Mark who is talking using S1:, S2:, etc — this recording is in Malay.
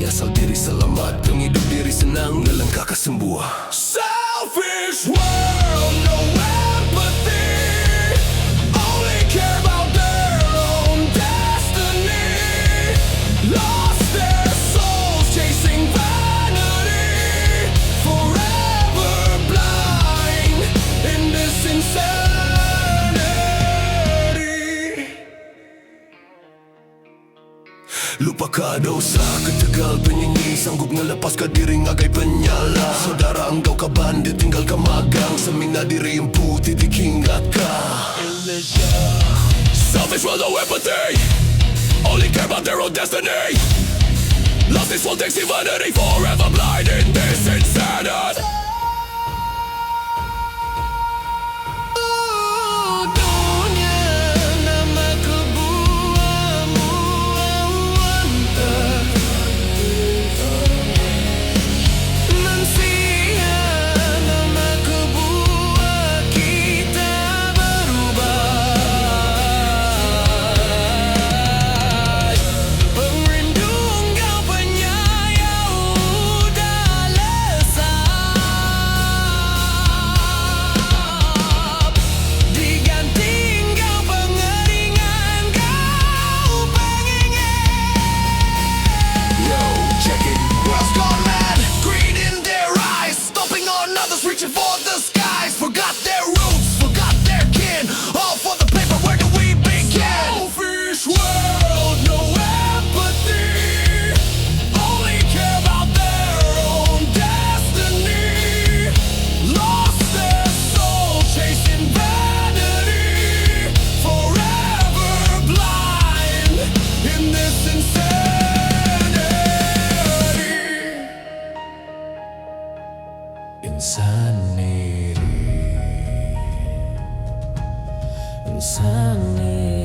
S1: asal diri selamat, penghidup diri senang, ngelangkah ke sembuh. Selfish world, no empathy, only care about their own destiny. Lost their souls chasing vanity, forever blind in this insanity. Lupakah dosa, ketegal penyanyi, sanggup melepaskan diri ngagai penyala. Saudara engkau kah bandit, tinggalkan magang, semina diri empu, titik hingga kah selfish world, no empathy, only care about their own destiny. Lost this world, takes vanity, forever blind in this insanity. Reaching for the skies, forgot their roots, forgot their kin, all for the paper, where do we begin? Selfish world, no empathy, only care about their own destiny. Lost their soul chasing vanity, forever blind in this insanity. Insanity.